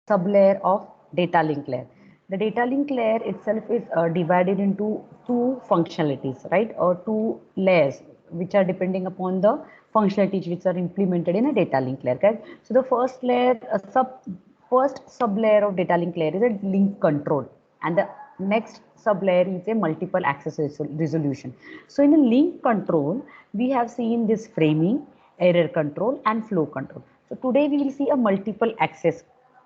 sublayer of data link layer. The data link layer itself is divided into two functionalities, right, or two layers which are depending upon the functionalities which are implemented in a data link layer. Correct? So the first layer, first sub layer of data link layer is a link control, and the next sub layer is a multiple access resolution. So in a link control, we have seen this framing, error control, and flow control. So today we will see a multiple access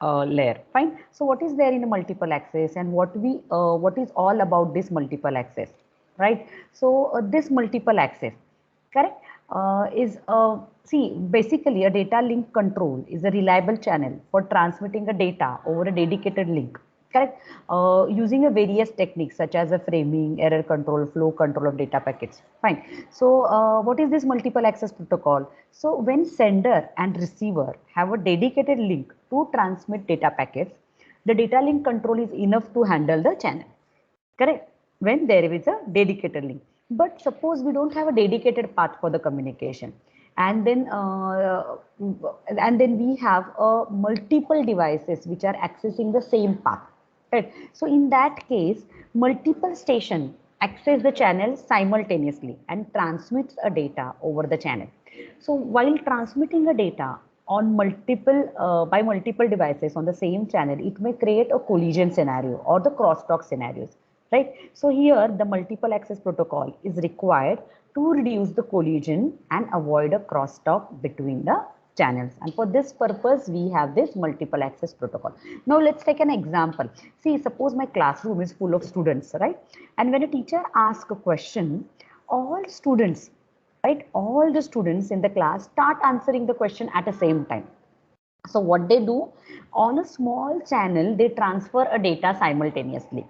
layer. Fine. So what is there in a multiple access, and what is all about this multiple access, right? So this multiple access, correct, is see, basically a data link control is a reliable channel for transmitting a data over a dedicated link, correct, using a various techniques such as a framing, error control, flow control of data packets. Fine. So what is this multiple access protocol? So when sender and receiver have a dedicated link to transmit data packets, the data link control is enough to handle the channel, correct, when there is a dedicated link. But suppose we don't have a dedicated path for the communication, and then we have multiple devices which are accessing the same path, right? So in that case, multiple station access the channel simultaneously and transmits a data over the channel. So while transmitting a data on multiple by multiple devices on the same channel, it may create a collision scenario or the crosstalk scenarios, right? So here the multiple access protocol is required to reduce the collision and avoid a crosstalk between the channels, and for this purpose we have this multiple access protocol. Now let's take an example. See, suppose my classroom is full of students, right? And when a teacher asks a question, all students, right, all the students in the class start answering the question at the same time. So what they do, on a small channel, they transfer a data simultaneously.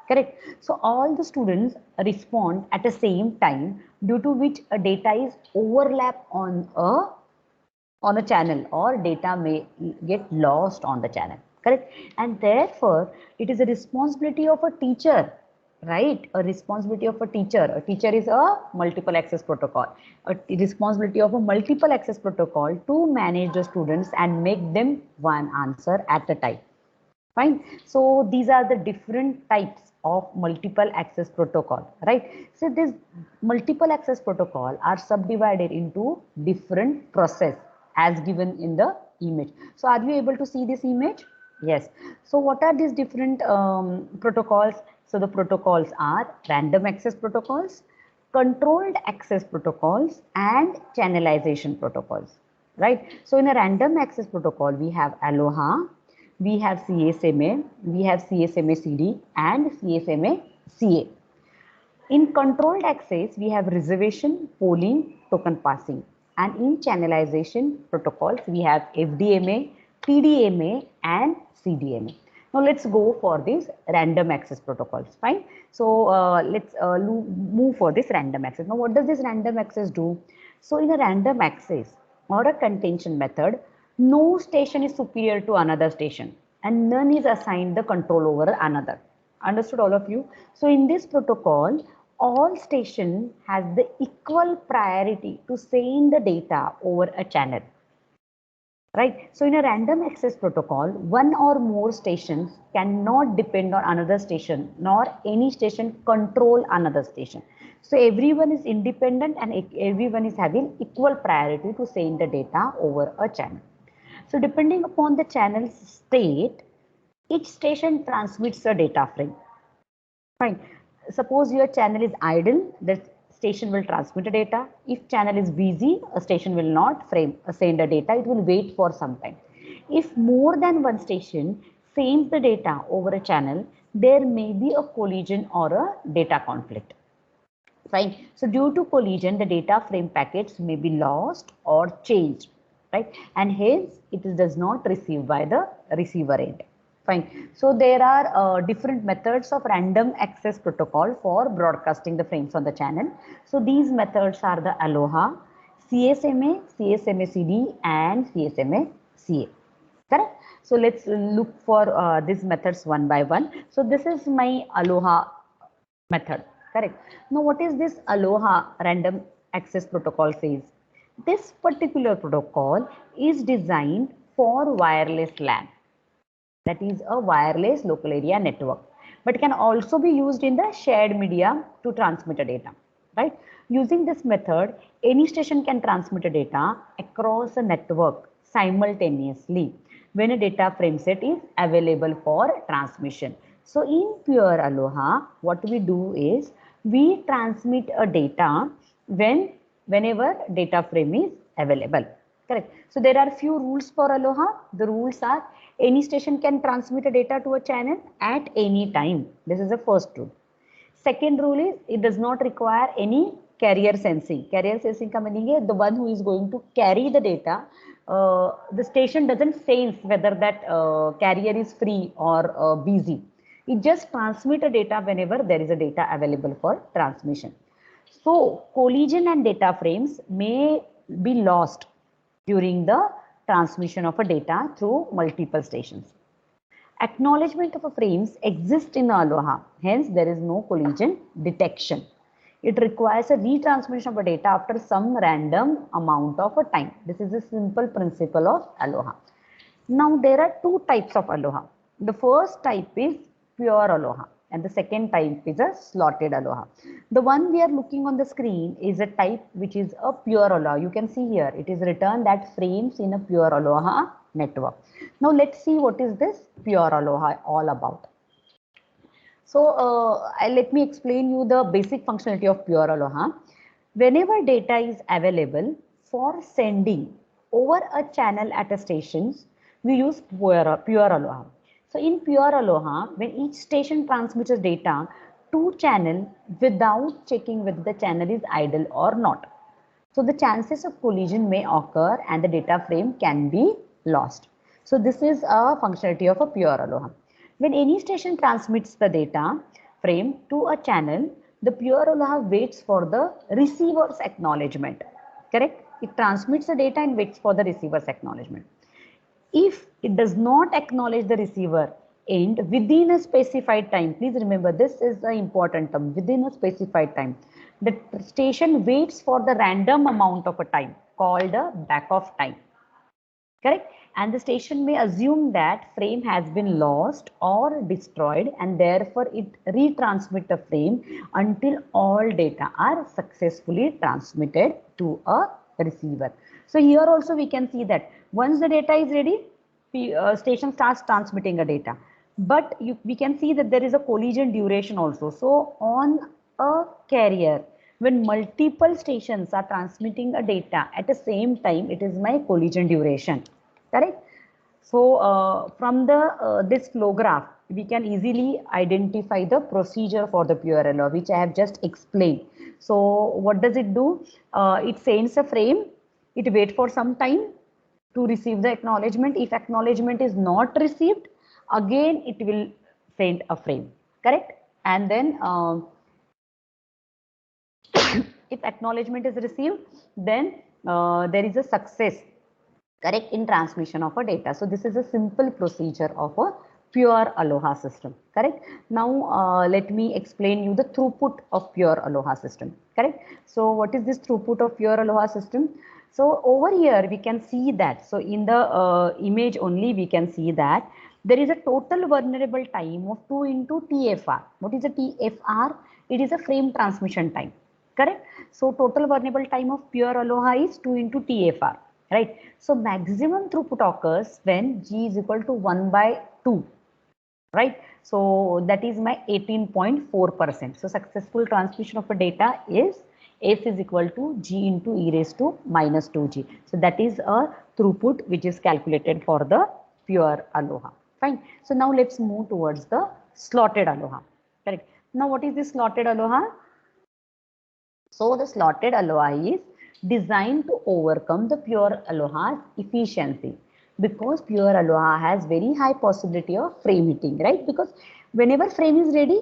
Correct. So all the students respond at the same time, due to which a data is overlap on a channel, or data may get lost on the channel, correct. And therefore it is a responsibility of a teacher, right, a responsibility of a teacher is a multiple access protocol, a responsibility of a multiple access protocol to manage the students and make them one answer at a time. Fine. So these are the different types of multiple access protocol, right? So this multiple access protocol are subdivided into different process as given in the image. So are you able to see this image? Yes. So what are these different protocols? So the protocols are random access protocols, controlled access protocols, and channelization protocols, right? So in a random access protocol, we have Aloha, we have CSMA, we have CSMA CD, and CSMA CA. In controlled access, we have reservation, polling, token passing. And in channelization protocols, we have FDMA, TDMA, and CDMA. Now let's go for these random access protocols. Fine. So let's move for this random access. Now what does this random access do? So in a random access or a contention method, no station is superior to another station, and none is assigned the control over another. Understood, all of you? So in this protocol, all station has the equal priority to send the data over a channel, right? So in a random access protocol, one or more stations cannot depend on another station, nor any station control another station. So everyone is independent and everyone is having equal priority to send the data over a channel. So depending upon the channel's state, each station transmits a data frame. Fine. Suppose your channel is idle, the station will transmit the data. If channel is busy, a station will not send the data. It will wait for some time. If more than one station sends the data over a channel, there may be a collision or a data conflict. Fine. So due to collision, the data frame packets may be lost or changed, right? And hence it does not receive by the receiver end. Fine. So there are different methods of random access protocol for broadcasting the frames on the channel. So these methods are the Aloha, CSMA, CSMA CD, and CSMA CA. Correct? So let's look for these methods one by one. So this is my Aloha method. Correct. Now, what is this Aloha random access protocol says? This particular protocol is designed for wireless LAN. That is a wireless local area network, but can also be used in the shared media to transmit a data, right? Using this method, any station can transmit a data across a network simultaneously when a data frame set is available for transmission. So in Pure Aloha, what we do is we transmit a data whenever data frame is available. Correct. So there are few rules for Aloha. The rules are any station can transmit a data to a channel at any time. This is the first rule. Second rule is it does not require any carrier sensing. Carrier sensing का meaning है the one who is going to carry the data. The station doesn't sense whether that carrier is free or busy. It just transmits a data whenever there is a data available for transmission. So collision and data frames may be lost during the transmission of a data through multiple stations. Acknowledgement of a frames exists in Aloha, hence there is no collision detection. It requires a retransmission of a data after some random amount of a time. This is a simple principle of Aloha. Now there are two types of Aloha. The first type is pure Aloha and the second type is a slotted Aloha. The one we are looking on the screen is a type which is a pure Aloha. You can see here it is written that frames in a pure Aloha network. Now let's see what is this pure Aloha all about. So let me explain you the basic functionality of pure Aloha. Whenever data is available for sending over a channel at a station, we use pure Aloha. So in pure Aloha, when each station transmits data to channel without checking whether the channel is idle or not. So the chances of collision may occur and the data frame can be lost. So this is a functionality of a pure Aloha. When any station transmits the data frame to a channel, the pure Aloha waits for the receiver's acknowledgement. Correct? It transmits the data and waits for the receiver's acknowledgement. If it does not acknowledge the receiver end within a specified time, please remember this is the important term, within a specified time, the station waits for the random amount of a time called a back of time. Correct? And the station may assume that frame has been lost or destroyed and therefore it retransmit the frame until all data are successfully transmitted to a receiver. So here also we can see that once the data is ready, station starts transmitting a data. But we can see that there is a collision duration also. So on a carrier, when multiple stations are transmitting a data at the same time, it is my collision duration. Correct? So from the this flow graph, we can easily identify the procedure for the pure Aloha, which I have just explained. So what does it do? It sends a frame. It waits for some time to receive the acknowledgement. If acknowledgement is not received, again it will send a frame. Correct? And then if acknowledgement is received, then there is a success, correct, in transmission of a data. So this is a simple procedure of a pure Aloha system. Correct. Now let me explain you the throughput of pure Aloha system. Correct. So what is this throughput of pure Aloha system? So over here we can see that. So in the image only we can see that there is a total vulnerable time of 2 into TFR. What is a TFR? It is a frame transmission time. Correct. So total vulnerable time of pure Aloha is 2 into TFR. Right. So maximum throughput occurs when G is equal to 1 by 2. Right. So that is my 18.4%. So successful transmission of a data is S is equal to G into e raised to minus 2G. So that is a throughput which is calculated for the pure Aloha. Fine. So now let's move towards the slotted Aloha. Correct. Now what is this slotted Aloha? So the slotted Aloha is designed to overcome the pure Aloha's efficiency, because pure Aloha has very high possibility of frame hitting, right? Because whenever frame is ready,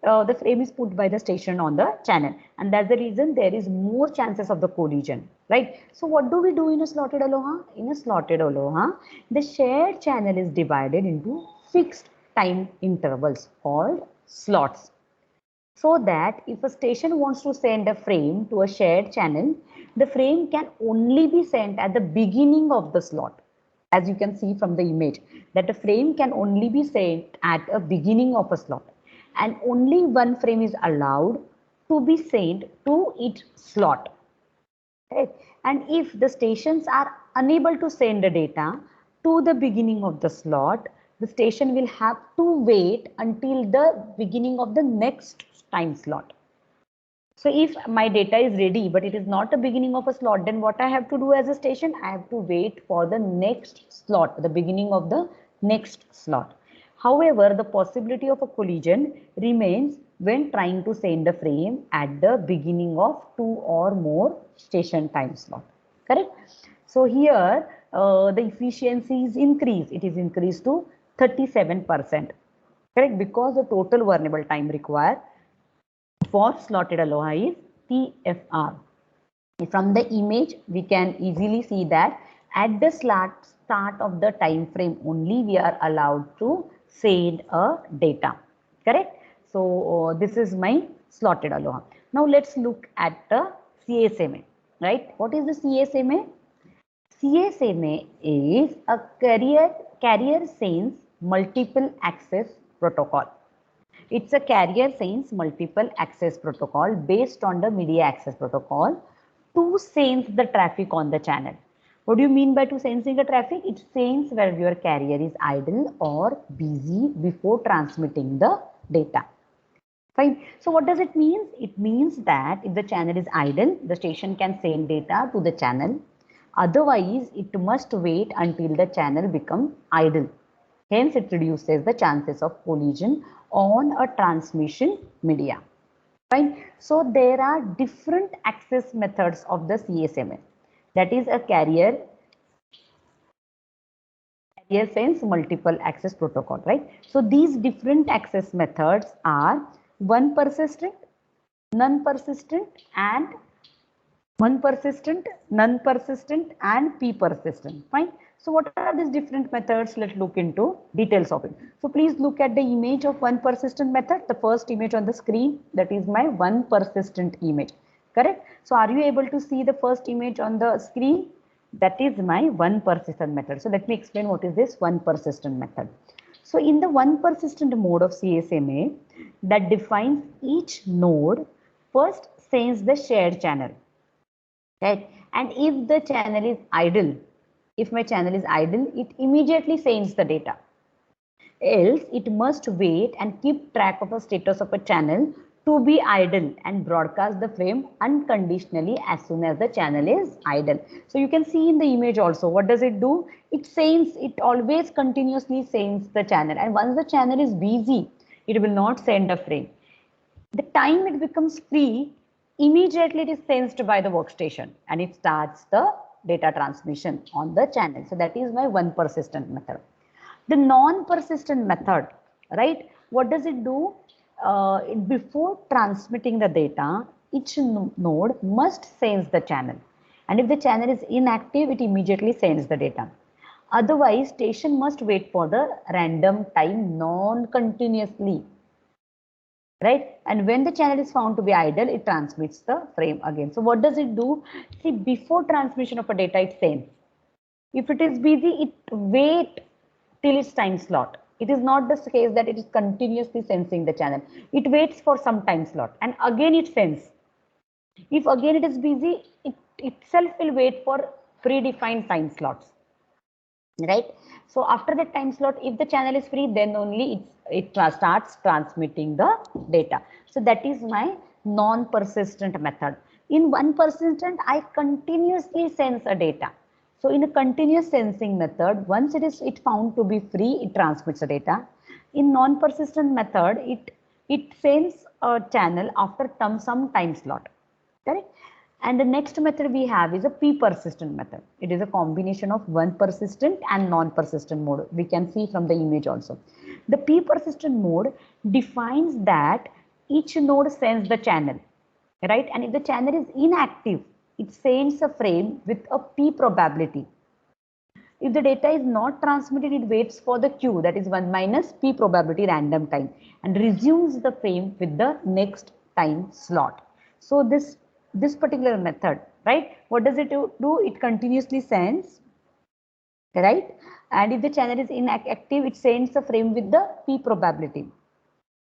the frame is put by the station on the channel, and that's the reason there is more chances of the collision, right? So what do we do in a slotted Aloha? In a slotted Aloha, the shared channel is divided into fixed time intervals called slots, so that if a station wants to send a frame to a shared channel, the frame can only be sent at the beginning of the slot. as you can see from the image, that a frame can only be sent at a beginning of a slot, and only one frame is allowed to be sent to each slot. Right? And if the stations are unable to send the data to the beginning of the slot, the station will have to wait until the beginning of the next time slot. So if my data is ready, but it is not the beginning of a slot, then what I have to do as a station? I have to wait for the next slot, the beginning of the next slot. However, the possibility of a collision remains when trying to send a frame at the beginning of two or more station time slot. Correct? So here the efficiency is increased. It is increased to 37%. Correct? Because the total vulnerable time required for slotted aloha is TFR. From the image, we can easily see that at the start of the time frame only we are allowed to send a data. Correct? So this is my slotted aloha. Now let's look at the CSMA. Right? What is the CSMA? CSMA is a carrier sense multiple access protocol. It's a carrier sense multiple access protocol based on the media access protocol to sense the traffic on the channel. What do you mean by to sensing the traffic? It senses where your carrier is idle or busy before transmitting the data. Fine. So what does it mean? It means that if the channel is idle, the station can send data to the channel. Otherwise, it must wait until the channel becomes idle. Hence, it reduces the chances of collision on a transmission media. Fine. So there are different access methods of the CSMA. That is a carrier sense multiple access protocol, right? So these different access methods are one persistent, non-persistent, and one persistent, non-persistent, and P persistent. Fine. So what are these different methods? Let's look into details of it. So please look at the image of one persistent method, the first image on the screen. That is my one persistent image. Correct? So are you able to see the first image on the screen? That is my one persistent method. So let me explain what is this one persistent method. So in the one persistent mode of CSMA, that defines each node first sends the shared channel. Right? And if the channel is idle, if my channel is idle, it immediately sends the data. Else, it must wait and keep track of the status of a channel to be idle and broadcast the frame unconditionally as soon as the channel is idle. So you can see in the image also, what does it do? It sends, it always continuously sends the channel. And once the channel is busy, it will not send a frame. The time it becomes free, immediately it is sensed by the workstation and it starts the data transmission on the channel. So that is my one persistent method. The non-persistent method, right? What does it do? Before transmitting the data, each node must sense the channel. And if the channel is inactive, it immediately sends the data. Otherwise, station must wait for the random time non-continuously. Right? And when the channel is found to be idle, it transmits the frame again. So what does it do? See, before transmission of a data, it sends. If it is busy, it wait till its time slot. It is not the case that it is continuously sensing the channel. It waits for some time slot and again it sends. If again it is busy, it itself will wait for predefined time slots. Right? So after that time slot, if the channel is free, then only it starts transmitting the data. So that is my non-persistent method. In one persistent, I continuously sense a data. So in a continuous sensing method, once it found to be free, it transmits the data. In non-persistent method, it sends a channel after some time slot. Correct? And the next method we have is a P-persistent method. It is a combination of one persistent and non-persistent mode. We can see from the image also. The P-persistent mode defines that each node sends the channel, right? And if the channel is inactive, it sends a frame with a P probability. If the data is not transmitted, it waits for the Q, that is 1 minus P probability random time, and resumes the frame with the next time slot. So this particular method, right? What does it do? It continuously sends right? And if the channel is inactive, it sends a frame with the p probability,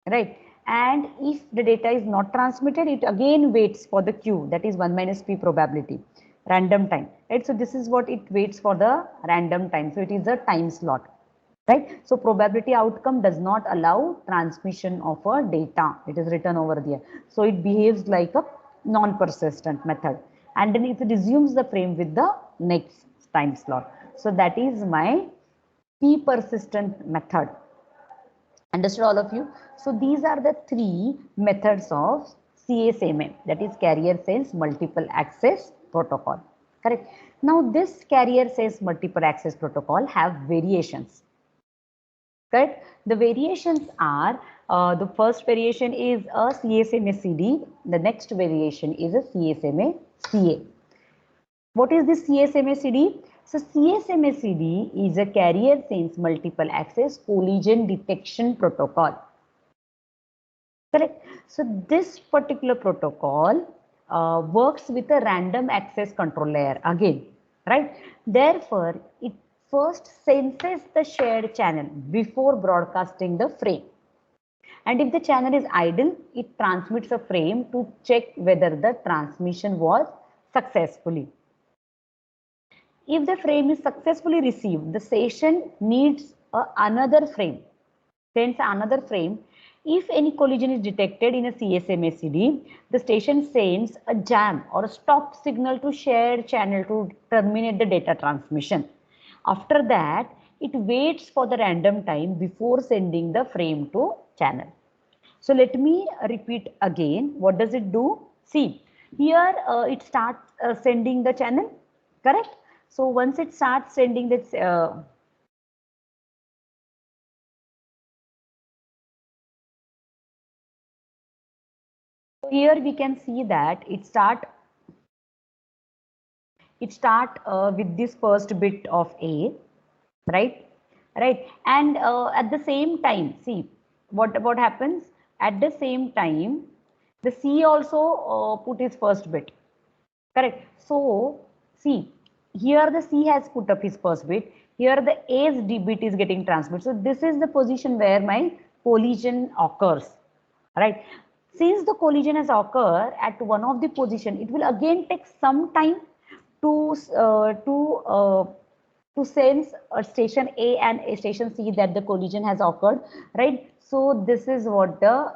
right? And if the data is not transmitted, it again waits for the q, that is 1 minus p probability, random time, right? So this is what it waits for, the random time. So it is a time slot, right? So probability outcome does not allow transmission of a data. It is written over there. So it behaves like a non-persistent method, and then it resumes the frame with the next time slot. So that is my p persistent method. Understood, all of you? So these are the three methods of CSMA, that is carrier sense multiple access protocol. Correct. Now this carrier sense multiple access protocol have variations. Correct. The variations are, the first variation is a CSMA CD. The next variation is a CSMA CA. What is this CSMA CD? So CSMA CD is a carrier sense multiple access collision detection protocol. Correct. So this particular protocol works with a random access control layer again, right? Therefore, it first senses the shared channel before broadcasting the frame. And if the channel is idle, it transmits a frame to check whether the transmission was successfully. If the frame is successfully received, the station needs another frame, sends another frame. If any collision is detected in a CSMA CD, the station sends a jam or a stop signal to shared channel to terminate the data transmission. After that, it waits for the random time before sending the frame to channel. So let me repeat again. What does it do? See, here it starts sending the channel, correct? So once it starts sending this, here we can see that it start with this first bit of A, right? Right. And at the same time, see what happens at the same time, the C also put his first bit. Correct. So, see, here the C has put up his first bit. Here the A's D bit is getting transmitted. So, this is the position where my collision occurs. Right. Since the collision has occurred at one of the position, it will again take some time to uh, to uh, to sense a station A and a station C that the collision has occurred. Right. So, this is what the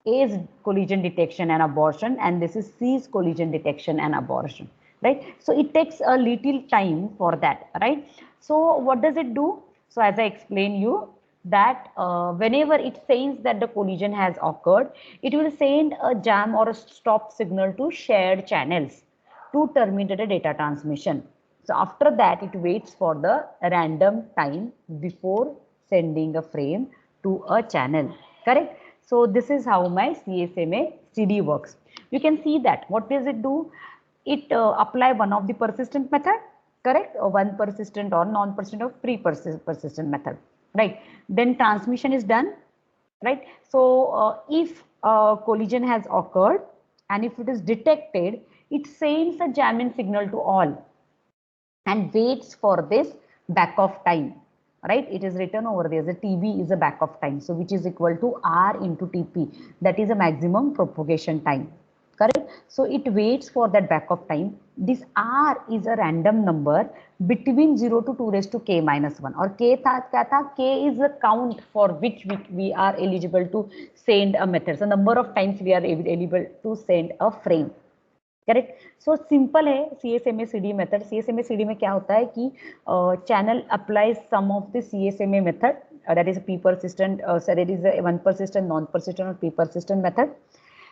A's collision detection and abortion, and this is C's collision detection and abortion, right? So it takes a little time for that, right? So what does it do? So as I explained you that whenever it says that the collision has occurred, it will send a jam or a stop signal to shared channels to terminate the data transmission. So after that, it waits for the random time before sending a frame to a channel, correct? So this is how my CSMA CD works. You can see that. What does it do? It apply one of the persistent method, correct? Or one persistent or non-persistent or pre-persistent method, right? Then transmission is done, right? So if collision has occurred and if it is detected, it sends a jamming signal to all and waits for this back of time, right? It is written over there. The TB is a back of time. So which is equal to R into TP. That is a maximum propagation time, correct? So it waits for that back of time. This R is a random number between 0 to 2 raised to K minus 1. Or K tha, K is the count for which we are eligible to send a method. So number of times we are eligible to send a frame. Correct so simple है CSMA CD method CSMA CD में क्या होता है कि channel applies some of the CSMA method that is a p persistent so that is a one persistent non persistent or p persistent method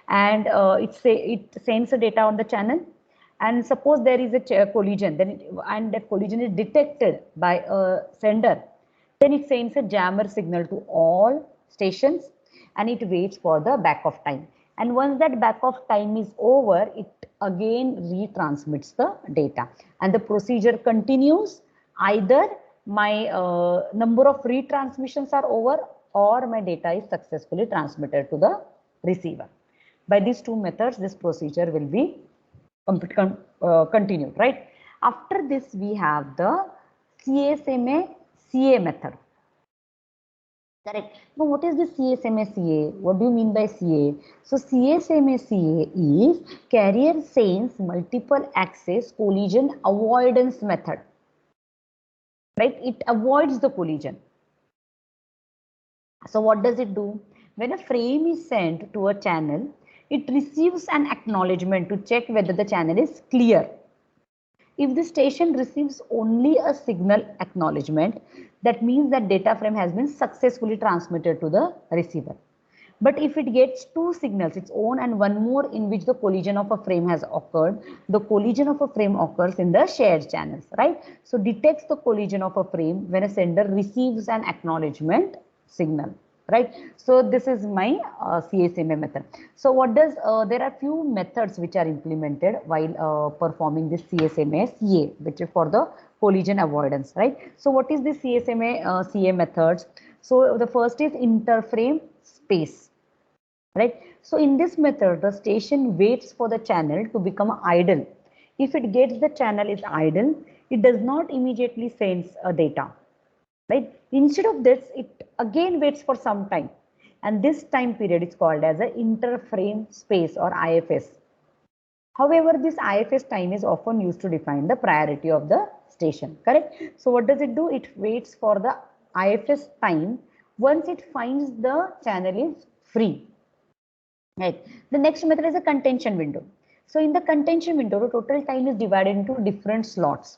and it sends the data on the channel and suppose there is a collision then and that collision is detected by a sender then it sends a jammer signal to all stations and it waits for the back of time and once that back of time is over it again retransmits the data and the procedure continues either my number of retransmissions are over or my data is successfully transmitted to the receiver. By these two methods, this procedure will be continued, right? After this, we have the CSMA CA method. Correct. Now, what is the CSMA CA? What do you mean by CA? So, CSMA CA is carrier sense multiple access collision avoidance method. Right? It avoids the collision. So, what does it do? When a frame is sent to a channel, it receives an acknowledgement to check whether the channel is clear. If the station receives only a signal acknowledgement, that means that data frame has been successfully transmitted to the receiver. But if it gets two signals, its own and one more, in which the collision of a frame has occurred, the collision of a frame occurs in the shared channels, right? So detects the collision of a frame when a sender receives an acknowledgement signal, right? So this is my CSMA method. So what does, there are few methods which are implemented while performing this CSMA CA, which is for the collision avoidance, right? So what is the CSMA CA methods? So the first is interframe space. Right. So in this method, the station waits for the channel to become idle. If it gets the channel is idle, it does not immediately sends a data. Right. Instead of this, it again waits for some time. And this time period is called as a interframe space or IFS. However, this IFS time is often used to define the priority of the station. Correct. So what does it do? It waits for the IFS time. Once it finds the channel is free. Right. The next method is a contention window. So in the contention window, the total time is divided into different slots.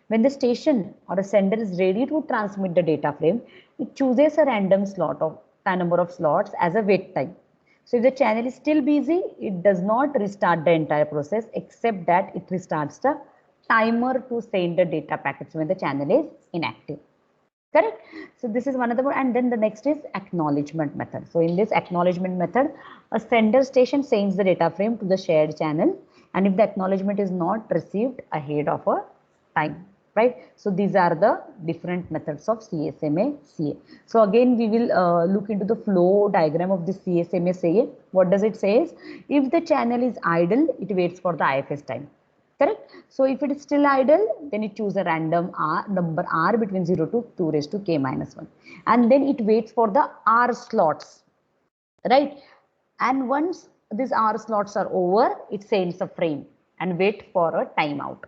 When the station or a sender is ready to transmit the data frame, it chooses a random slot of a number of slots as a wait time. So if the channel is still busy, it does not restart the entire process, except that it restarts the timer to send the data packets when the channel is inactive. Correct. So this is one of the, and then the next is acknowledgement method. So in this acknowledgement method, a sender station sends the data frame to the shared channel, and if the acknowledgement is not received ahead of a time, right? So these are the different methods of CSMA CA. So again, we will look into the flow diagram of the CSMA CA. What does it say? If the channel is idle, it waits for the IFS time. Correct. So if it is still idle, then it choose a random number R between 0 to 2 raised to k minus 1. And then it waits for the R slots, right? And once these R slots are over, it sends a frame and wait for a timeout,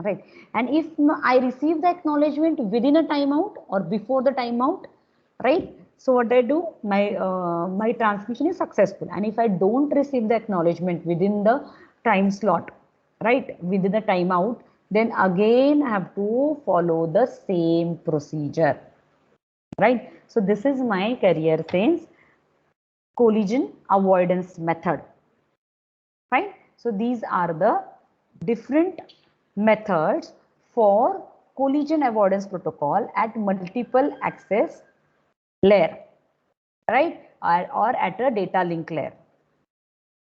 right? And if I receive the acknowledgement within a timeout or before the timeout, right? So what I do, my transmission is successful. And if I don't receive the acknowledgement within the time slot, right, within the timeout, then again I have to follow the same procedure, right? So this is my carrier sense collision avoidance method, right? So these are the different methods for collision avoidance protocol at multiple access layer, right, or at a data link layer.